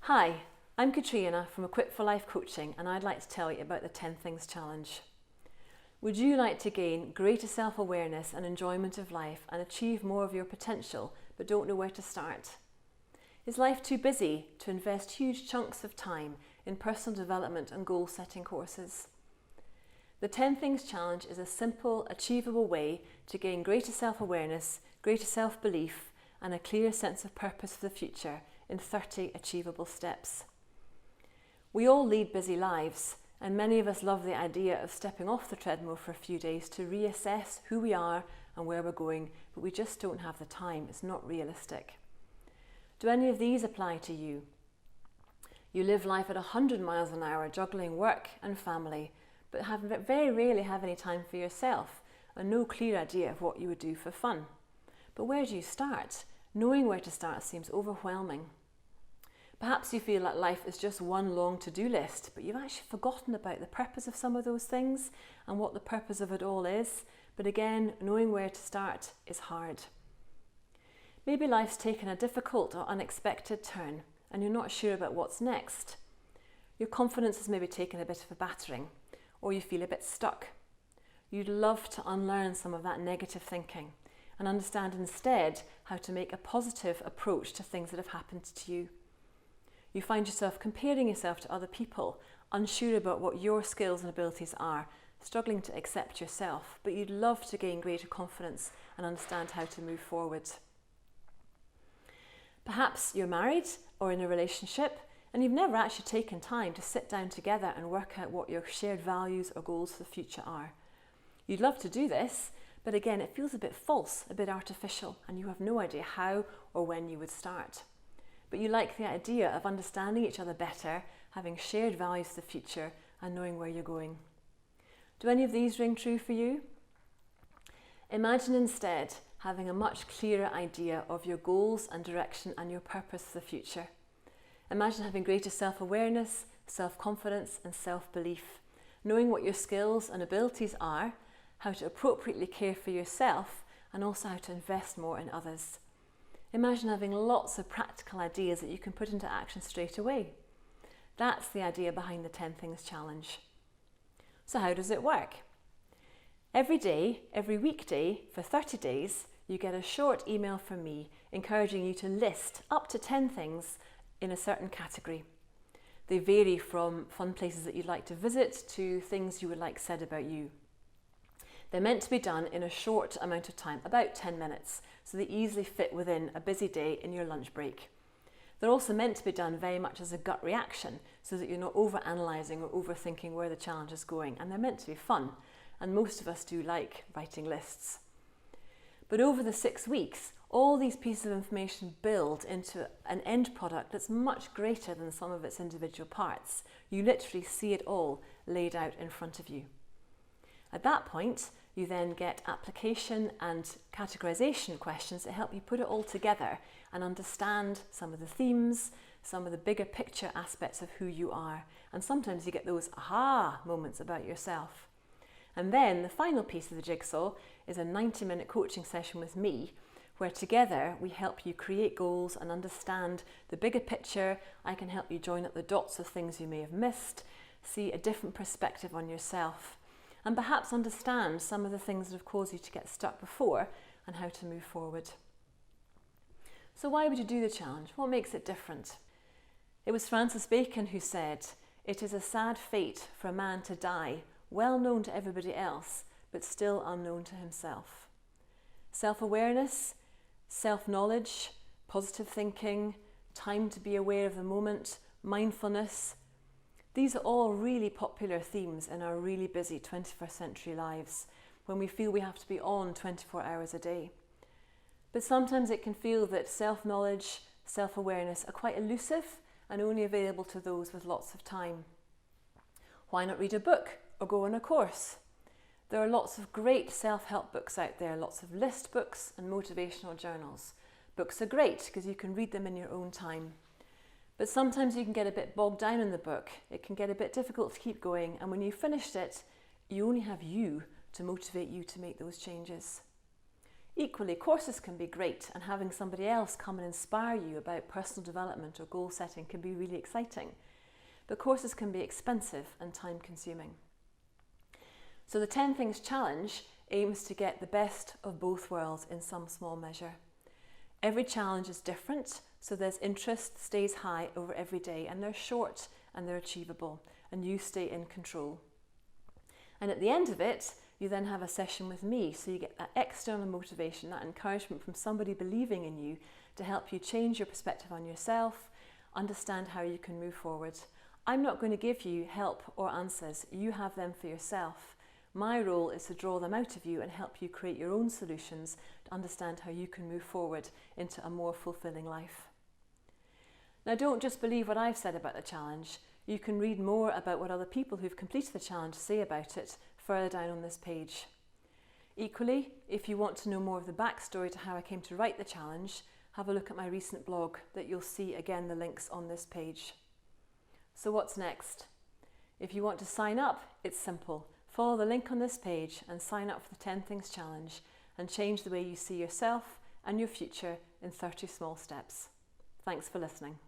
Hi, I'm Katrina from Equip for Life Coaching, and I'd like to tell you about the 10 Things Challenge. Would you like to gain greater self-awareness and enjoyment of life and achieve more of your potential but don't know where to start? Is life too busy to invest huge chunks of time in personal development and goal-setting courses? The 10 Things Challenge is a simple, achievable way to gain greater self-awareness, greater self-belief and a clear sense of purpose for the future in 30 achievable steps. We all lead busy lives, and many of us love the idea of stepping off the treadmill for a few days to reassess who we are and where we're going, but we just don't have the time. It's not realistic. Do any of these apply to you? You live life at 100 miles an hour, juggling work and family, but very rarely have any time for yourself and no clear idea of what you would do for fun. But where do you start? Knowing where to start seems overwhelming. Perhaps you feel like life is just one long to-do list, but you've actually forgotten about the purpose of some of those things and what the purpose of it all is. But again, knowing where to start is hard. Maybe life's taken a difficult or unexpected turn and you're not sure about what's next. Your confidence has maybe taken a bit of a battering, or you feel a bit stuck. You'd love to unlearn some of that negative thinking and understand instead how to make a positive approach to things that have happened to you. You find yourself comparing yourself to other people, unsure about what your skills and abilities are, struggling to accept yourself, but you'd love to gain greater confidence and understand how to move forward. Perhaps you're married or in a relationship and you've never actually taken time to sit down together and work out what your shared values or goals for the future are. You'd love to do this, but again, it feels a bit false, a bit artificial, and you have no idea how or when you would start. But you like the idea of understanding each other better, having shared values for the future, and knowing where you're going. Do any of these ring true for you? Imagine instead having a much clearer idea of your goals and direction and your purpose for the future. Imagine having greater self-awareness, self-confidence, and self-belief, knowing what your skills and abilities are, how to appropriately care for yourself, and also how to invest more in others. Imagine having lots of practical ideas that you can put into action straight away. That's the idea behind the 10 Things Challenge. So how does it work? Every day, every weekday, for 30 days, you get a short email from me encouraging you to list up to 10 things in a certain category. They vary from fun places that you'd like to visit to things you would like said about you. They're meant to be done in a short amount of time, about 10 minutes, so they easily fit within a busy day in your lunch break. They're also meant to be done very much as a gut reaction, so that you're not over-analysing or overthinking where the challenge is going, and they're meant to be fun, and most of us do like writing lists. But over the 6 weeks, all these pieces of information build into an end product that's much greater than some of its individual parts. You literally see it all laid out in front of you. At that point, you then get application and categorization questions that help you put it all together and understand some of the themes, some of the bigger picture aspects of who you are. And sometimes you get those aha moments about yourself. And then the final piece of the jigsaw is a 90-minute coaching session with me, where together we help you create goals and understand the bigger picture. I can help you join up the dots of things you may have missed, see a different perspective on yourself, and perhaps understand some of the things that have caused you to get stuck before and how to move forward. So why would you do the challenge? What makes it different? It was Francis Bacon who said, "It is a sad fate for a man to die, well known to everybody else, but still unknown to himself." Self-awareness, self-knowledge, positive thinking, time to be aware of the moment, mindfulness, these are all really popular themes in our really busy 21st century lives when we feel we have to be on 24 hours a day. But sometimes it can feel that self-knowledge, self-awareness are quite elusive and only available to those with lots of time. Why not read a book or go on a course? There are lots of great self-help books out there, lots of list books and motivational journals. Books are great because you can read them in your own time. But sometimes you can get a bit bogged down in the book. It can get a bit difficult to keep going, and when you've finished it, you only have you to motivate you to make those changes. Equally, courses can be great, and having somebody else come and inspire you about personal development or goal setting can be really exciting. But courses can be expensive and time consuming. So the 10 Things Challenge aims to get the best of both worlds in some small measure. Every challenge is different, so there's interest stays high over every day, and they're short and they're achievable, and you stay in control. And at the end of it, you then have a session with me, so you get that external motivation, that encouragement from somebody believing in you to help you change your perspective on yourself, understand how you can move forward. I'm not going to give you help or answers, you have them for yourself. My role is to draw them out of you and help you create your own solutions to understand how you can move forward into a more fulfilling life. Now, don't just believe what I've said about the challenge. You can read more about what other people who've completed the challenge say about it further down on this page. Equally, if you want to know more of the backstory to how I came to write the challenge, have a look at my recent blog that you'll see again the links on this page. So what's next? If you want to sign up, it's simple. Follow the link on this page and sign up for the 10 Things Challenge and change the way you see yourself and your future in 30 small steps. Thanks for listening.